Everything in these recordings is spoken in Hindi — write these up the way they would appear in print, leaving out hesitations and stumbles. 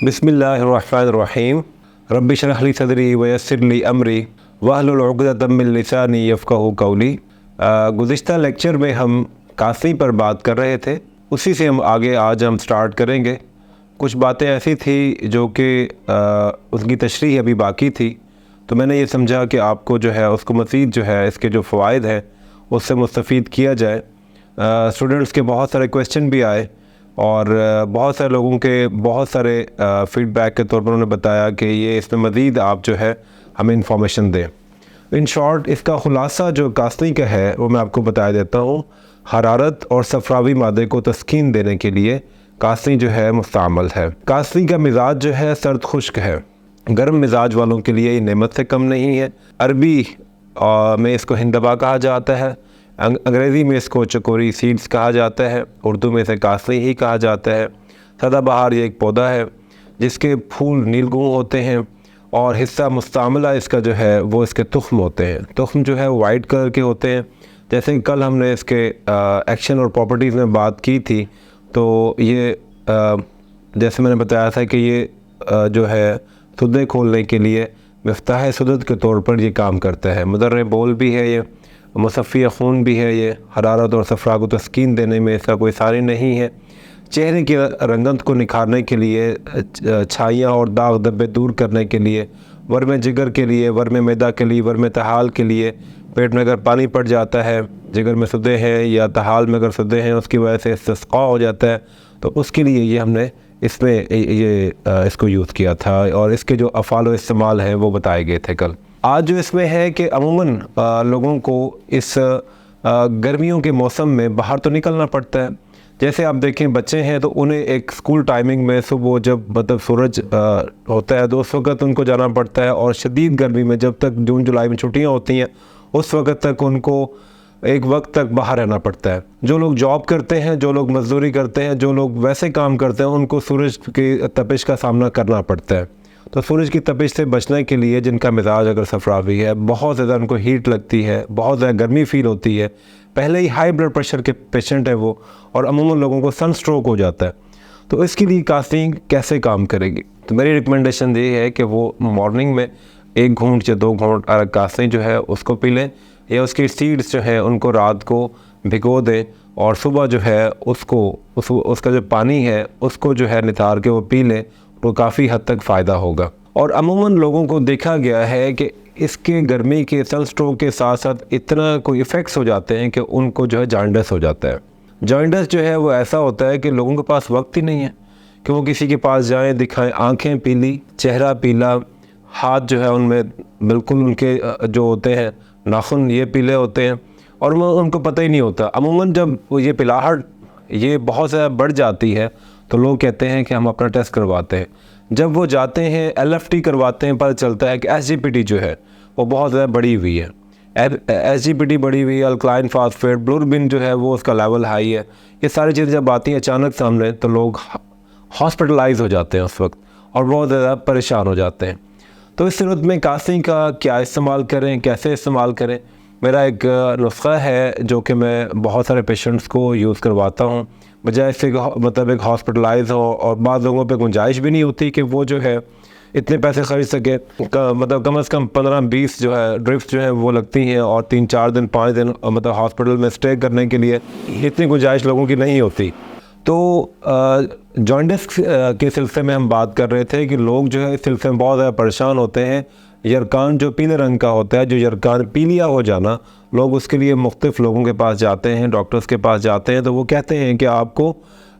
बिस्मिल्लाहिर्रहमानिर्रहीम रब्बि शरह ली सदरी व यस्सिर ली अमरी वहलुल उक़दतम मिन लिसानी यफ़क़हू क़ौली। गुज़िश्ता लेक्चर में हम कास्नी पर बात कर रहे थे, उसी से हम आगे आज हम स्टार्ट करेंगे। कुछ बातें ऐसी थी जो कि उसकी तशरीह अभी बाकी थी, तो मैंने ये समझा कि आपको जो है उसको मज़ीद जो है इसके जो फ़वाइद हैं उससे मुस्तफ़ीद किया जाए। स्टूडेंट्स के बहुत सारे क्वेश्चन भी आए और बहुत सारे लोगों के बहुत सारे फ़ीडबैक के तौर पर उन्होंने बताया कि ये इसमें मज़ीद आप जो है हमें इंफॉर्मेशन दें। इन शॉर्ट इसका ख़ुलासा जो कास्नी का है वो मैं आपको बता देता हूँ। हरारत और सफ़रावी मादे को तस्कीन देने के लिए कास्नी जो है मुस्तअमल है। कास्नी का मिजाज जो है सर्द खुश्क है। गर्म मिजाज वालों के लिए ये नेमत से कम नहीं है। अरबी में इसको हिंदबा कहा जाता है, अंग्रेज़ी में इसको चकोरी सीड्स कहा जाता है, उर्दू में इसे कास्नी ही कहा जाता है। सदाबहार ये एक पौधा है जिसके फूल नीलगूं होते हैं और हिस्सा मुस्तअमला इसका जो है वो इसके तुख्म होते हैं। तुख्म जो है वाइट कलर के होते हैं। जैसे कि कल हमने इसके एक्शन और प्रॉपर्टीज़ में बात की थी, तो ये जैसे मैंने बताया था कि ये जो है सुदे खोलने के लिए मिफ्ताह सुदद के तौर पर ये काम करता है। मुदर्र बोल भी है, ये मुसफ़ी खून भी है, ये हरारत और सफ़रा को तस्कीन देने में इसका कोई सानी नहीं है। चेहरे की रंगत को निखारने के लिए, छाइयाँ और दाग धब्बे दूर करने के लिए, वर्म जिगर के लिए, वर्म मैदा के लिए, वर्म तहाल के लिए, पेट में अगर पानी पड़ जाता है, जिगर में सुदे हैं या तहाल में अगर सुदे हैं उसकी वजह से इस्तिस्क़ा हो जाता है, तो उसके लिए ये हमने इसमें इसको यूज़ किया था और इसके जो अफ़ाल व इस्तेमाल हैं वो बताए गए थे कल। आज जो इसमें है कि अमूमन लोगों को इस गर्मियों के मौसम में बाहर तो निकलना पड़ता है। जैसे आप देखें बच्चे हैं तो उन्हें एक स्कूल टाइमिंग में सुबह जब मतलब सूरज होता है तो उस वक़्त उनको जाना पड़ता है, और शदीद गर्मी में जब तक जून जुलाई में छुट्टियां होती हैं उस वक़्त तक उनको एक वक्त तक बाहर रहना पड़ता है। जो लोग जॉब करते हैं, जो लोग मजदूरी करते हैं, जो लोग वैसे काम करते हैं, उनको सूरज की तपिश का सामना करना पड़ता है। तो सूरज की तपिश से बचने के लिए जिनका मिजाज अगर सफ़रावी है, बहुत ज़्यादा उनको हीट लगती है, बहुत ज़्यादा गर्मी फ़ील होती है, पहले ही हाई ब्लड प्रेशर के पेशेंट है वो, और अमूमन लोगों को सन स्ट्रोक हो जाता है, तो इसके लिए कास्नी कैसे काम करेगी? तो मेरी रिकमेंडेशन ये है कि वो मॉर्निंग में 1 घूंट या 2 घूंट अरग कास्नी जो है उसको पी लें, या उसकी सीड्स जो है उनको रात को भिगो दें और सुबह जो है उसका जो पानी है उसको जो है नितार के वो पी लें, तो काफ़ी हद तक फ़ायदा होगा। और अमूमन लोगों को देखा गया है कि इसके गर्मी के सन स्ट्रोक के साथ साथ इतना कोई इफ़ेक्ट्स हो जाते हैं कि उनको जो है जॉन्डिस हो जाता है। जॉन्डिस जो है वो ऐसा होता है कि लोगों के पास वक्त ही नहीं है कि वो किसी के पास जाएं, दिखाएं। आंखें पीली, चेहरा पीला, हाथ जो है उनमें बिल्कुल उनके जो होते हैं नाखून ये पीले होते हैं और वो उनको पता ही नहीं होता। अमूमन जब वो ये पिलाहट ये बहुत ज़्यादा बढ़ जाती है तो लोग कहते हैं कि हम अपना टेस्ट करवाते हैं। जब वो जाते हैं LFT करवाते हैं, पता चलता है कि SGPT जो है वो बहुत ज़्यादा बढ़ी हुई है। SGPT बढ़ी हुई है, अल्कलाइन फास्फेट, बिलिरुबिन जो है वो उसका लेवल हाई है। ये सारी चीज़ें जब आती हैं अचानक सामने तो लोग हॉस्पिटलाइज हो जाते हैं उस वक्त और बहुत ज़्यादा परेशान हो जाते हैं। तो इस सूरत में कास्नी का क्या इस्तेमाल करें, कैसे इस्तेमाल करें? मेरा एक नुस्खा है जो कि मैं बहुत सारे पेशेंट्स को यूज़ करवाता हूँ, बजाय इससे मतलब एक हॉस्पिटलाइज हो, और बाद लोगों पे गुंजाइश भी नहीं होती कि वो जो है इतने पैसे ख़रीद सके। मतलब कम से कम 15-20 जो है ड्रिप्स जो है वो लगती हैं और 3-4 दिन 5 दिन मतलब हॉस्पिटल में स्टे करने के लिए इतनी गुंजाइश लोगों की नहीं होती। तो जॉन्डिस के सिलसिले में हम बात कर रहे थे कि लोग जो है इस सिलसिले में बहुत ज़्यादा परेशान होते हैं। यरकान जो पीले रंग का होता है, जो यरकान पीलिया हो जाना, लोग उसके लिए मुख्तलिफ लोगों के पास जाते हैं, डॉक्टर्स के पास जाते हैं, तो वो कहते हैं कि आपको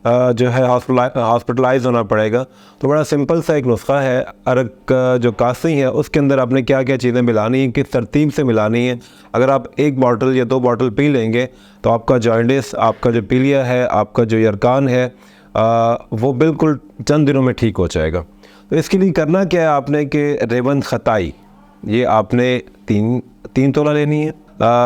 जो है हॉस्पिटलाइज होना पड़ेगा। तो बड़ा सिंपल सा एक नुस्खा है। अरग का जो कास्नी है उसके अंदर आपने क्या क्या चीज़ें मिलानी है, किस तरतीब से मिलानी है। अगर आप 1 बॉटल या 2 बॉटल पी लेंगे तो आपका जॉन्डिस, आपका जो पीलिया है, आपका जो यरकान है वो बिल्कुल चंद दिनों में ठीक हो जाएगा। तो इसके लिए करना क्या है आपने कि रेवंद खताई ये आपने 3 तोला लेनी है।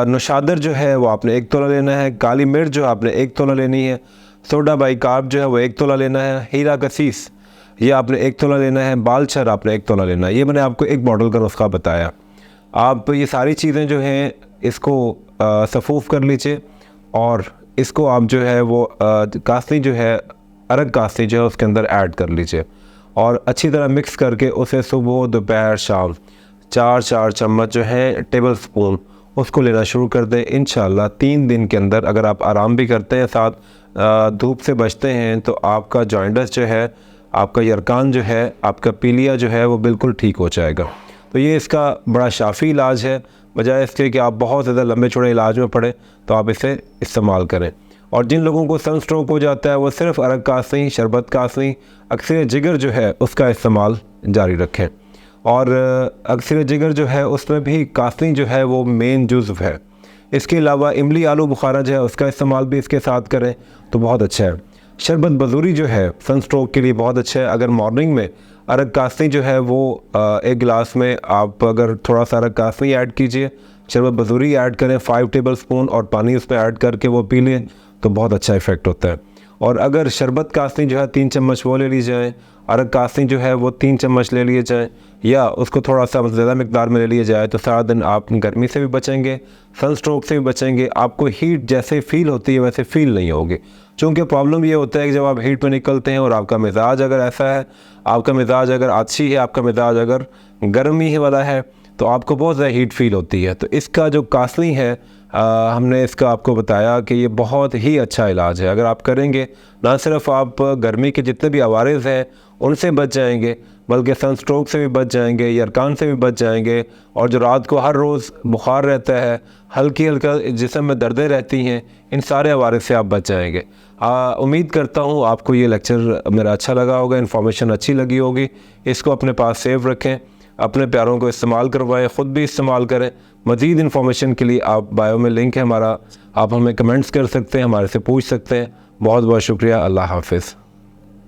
नौशादर जो है वो आपने 1 तोला लेना है। काली मिर्च जो आपने 1 तोला लेनी है। सोडा बाइकार्ब जो है वो 1 तोला लेना है। हीरा कसीस ये आपने 1 तोला लेना है। बालछर आपने 1 तोला लेना है। ये मैंने आपको 1 बॉटल का नुस्खा बताया। आप ये सारी चीज़ें जो हैं इसको सफ़ूफ़ कर लीजिए और इसको आप जो है वो कास्नी जो है अरग कास्नी जो है उसके अंदर ऐड कर लीजिए और अच्छी तरह मिक्स करके उसे सुबह दोपहर शाम 4-4 चम्मच जो है टेबल स्पून उसको लेना शुरू कर दें। इंशाल्लाह 3 दिन के अंदर अगर आप आराम भी करते हैं, साथ धूप से बचते हैं, तो आपका जॉइंटस जो है, आपका यरकान जो है, आपका पीलिया जो है वो बिल्कुल ठीक हो जाएगा। तो ये इसका बड़ा शाफ़ी इलाज है। बजाय इसके कि आप बहुत ज़्यादा लंबे चौड़े इलाज में पड़े, तो आप इसे इस्तेमाल करें। और जिन लोगों को सन स्ट्रोक हो जाता है वो सिर्फ़ अरक कासनी, शरबत कासनी, अक्सर जिगर जो है उसका इस्तेमाल जारी रखें। और अक्सर जिगर जो है उसमें भी कासनी जो है वो मेन जुज़्व है। इसके अलावा इमली आलू बुखारा जो है उसका इस्तेमाल भी इसके साथ करें तो बहुत अच्छा है। शरबत बजूरी जो है सन स्ट्रोक के लिए बहुत अच्छा है। अगर मॉर्निंग में अरक कासनी जो है वो एक गिलास में आप अगर थोड़ा सा अरक कासनी ऐड कीजिए, शरबत बजूरी ऐड करें 5 टेबल स्पून और पानी उसमें ऐड करके वो पी लें तो बहुत अच्छा इफ़ेक्ट होता है। और अगर शरबत कासनी जो है 3 चम्मच वो ले ली जाए, अरक कासनी जो है वो 3 चम्मच ले लिए जाए, या उसको थोड़ा सा ज़्यादा मिकदार में ले लिया जाए, तो सारा दिन आप गर्मी से भी बचेंगे, सन स्ट्रोक से भी बचेंगे। आपको हीट जैसे फ़ील होती है वैसे फ़ील नहीं होगी। चूँकि प्रॉब्लम ये होता है कि जब आप हीट में निकलते हैं और आपका मिजाज अगर ऐसा है, आपका मिजाज अगर अच्छी है, आपका मिजाज अगर गर्मी वाला है, तो आपको बहुत ज़्यादा हीट फ़ील होती है। तो इसका जो कासनी है, हमने इसका आपको बताया कि ये बहुत ही अच्छा इलाज है। अगर आप करेंगे, ना सिर्फ आप गर्मी के जितने भी अवारिज़ हैं उनसे बच जाएंगे, बल्कि सन स्ट्रोक से भी बच जाएंगे, यरकान से भी बच जाएंगे। और जो रात को हर रोज़ बुखार रहता है, हल्का जिस्म में दर्दें रहती हैं, इन सारे अवारिज़ से आप बच जाएंगे। उम्मीद करता हूँ आपको ये लेक्चर मेरा अच्छा लगा होगा, इन्फॉर्मेशन अच्छी लगी होगी। इसको अपने पास सेव रखें, अपने प्यारों को इस्तेमाल करवाएं, ख़ुद भी इस्तेमाल करें। मज़ीद इन्फॉर्मेशन के लिए आप बायो में लिंक है हमारा, आप हमें कमेंट्स कर सकते हैं, हमारे से पूछ सकते हैं। बहुत बहुत शुक्रिया। अल्लाह हाफ़िज़।